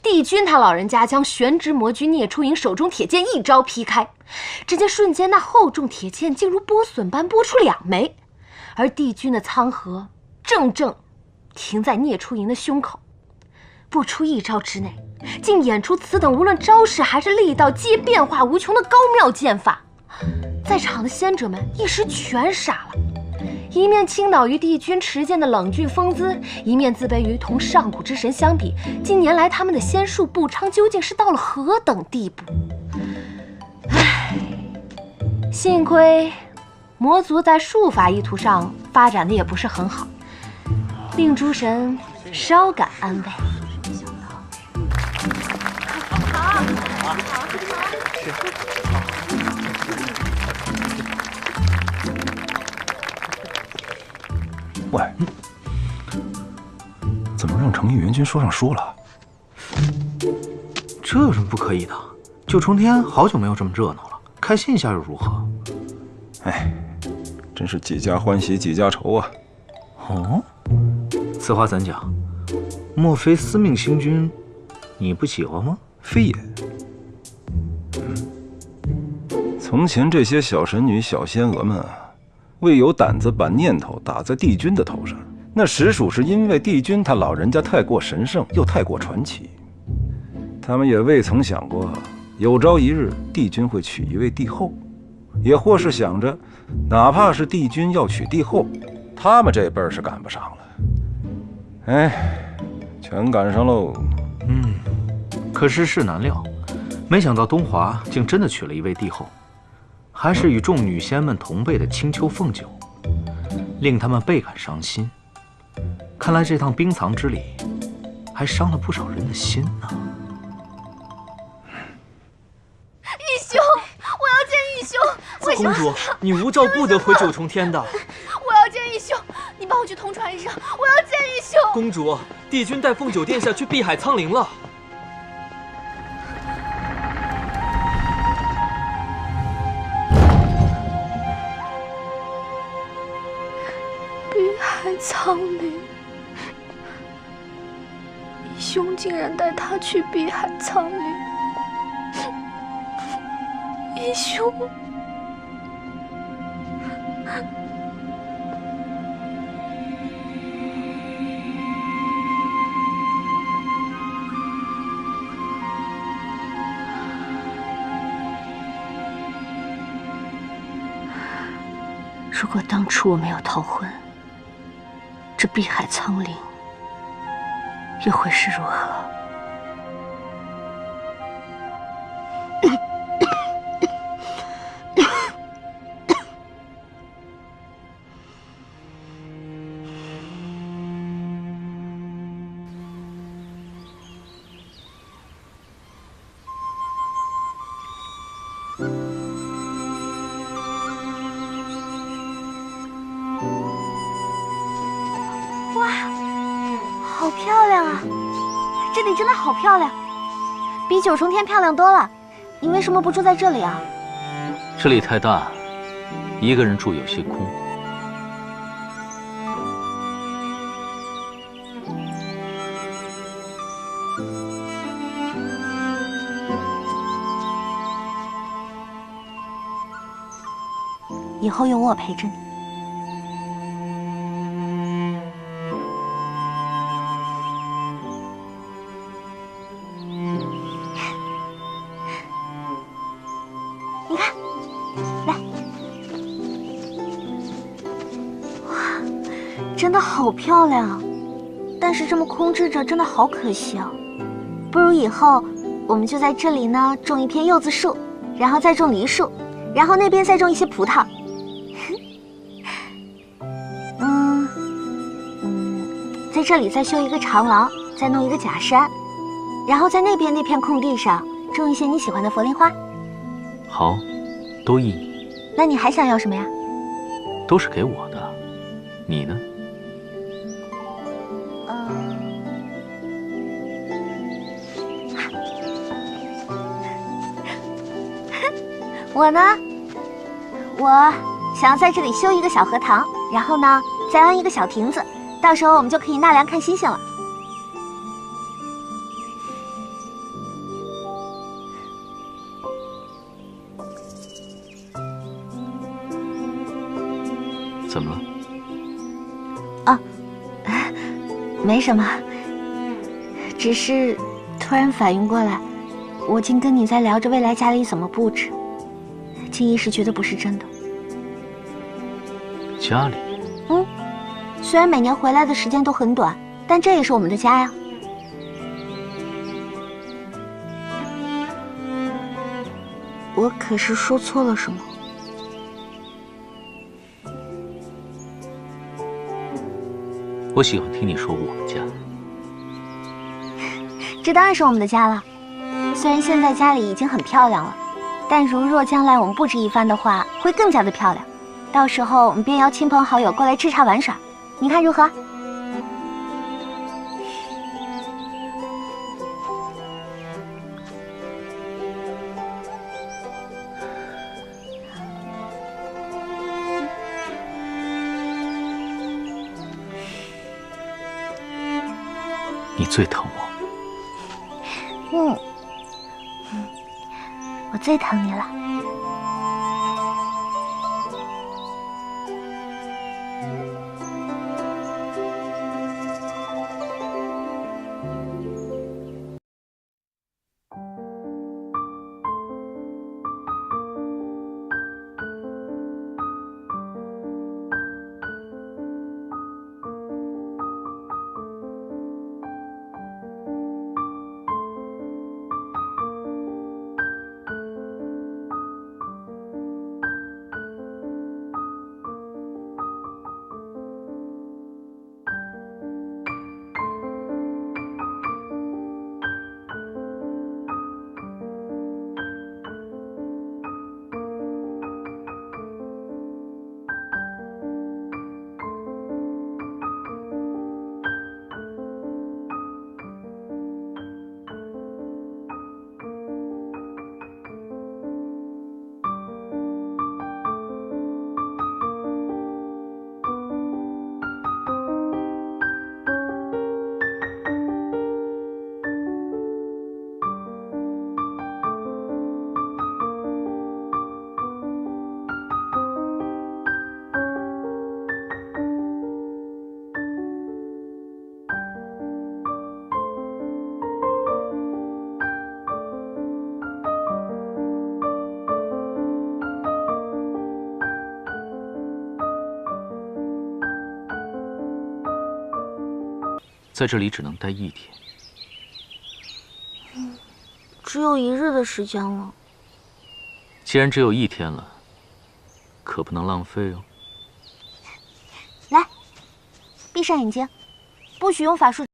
帝君他老人家将玄之魔君聂初颖手中铁剑一招劈开，只见瞬间那厚重铁剑竟如剥笋般剥出2枚，而帝君的苍河正停在聂初颖的胸口。不出1招之内，竟演出此等无论招式还是力道皆变化无穷的高妙剑法。在场的仙者们一时全傻了，一面倾倒于帝君持剑的冷峻风姿，一面自卑于同上古之神相比，近年来他们的仙术不昌究竟是到了何等地步？唉，幸亏魔族在术法一途上发展的也不是很好，令诸神稍感安慰。喂，怎么让诚意元君说上书了？这有什么不可以的？九重天好久没有这么热闹了，开心一下又如何？哎，真是几家欢喜几家愁啊！哦，此话怎讲？莫非司命星君你不喜欢吗？非也。从前这些小神女、小仙娥们啊，未有胆子把念头打在帝君的头上，那实属是因为帝君他老人家太过神圣，又太过传奇。他们也未曾想过，有朝一日帝君会娶一位帝后，也或是想着，哪怕是帝君要娶帝后，他们这辈儿是赶不上了。哎，全赶上喽。可世事难料，没想到东华竟真的娶了一位帝后。还是与众女仙们同辈的青丘凤九，令他们倍感伤心。看来这趟冰藏之旅，还伤了不少人的心呢。义兄，我要见义兄。公主，你无照不得回九重天的。我要见义兄，你帮我去通传一声，我要见义兄。公主，帝君带凤九殿下去碧海苍陵了。碧海苍陵，义兄竟然带他去碧海苍陵，义兄。如果当初我没有逃婚，这碧海苍陵又会是如何？哇，好漂亮啊！这里真的好漂亮，比九重天漂亮多了。你为什么不住在这里啊？这里太大，一个人住有些空。以后有我陪着你。你看，来，哇，真的好漂亮啊！但是这么空置着，真的好可惜啊。不如以后我们就在这里呢，种一片柚子树，然后再种梨树，然后那边再种一些葡萄。在这里再修一个长廊，再弄一个假山，然后在那边那片空地上种一些你喜欢的佛铃花。好，都依你。那你还想要什么呀？都是给我的，你呢？我呢？我想要在这里修一个小荷塘，然后呢，再安一个小亭子，到时候我们就可以纳凉看星星了。怎么了？没什么，只是突然反应过来，我竟跟你在聊着未来家里怎么布置，竟一时觉得不是真的。家里？虽然每年回来的时间都很短，但这也是我们的家呀。我可是说错了什么？我喜欢听你说我们家。这当然是我们的家了。虽然现在家里已经很漂亮了，但如若将来我们布置一番的话，会更加的漂亮。到时候我们便邀亲朋好友过来吃茶玩耍，你看如何？你最疼我。我最疼你了。在这里只能待1天。只有1日的时间了。既然只有1天了，可不能浪费哦。来，闭上眼睛，不许用法术。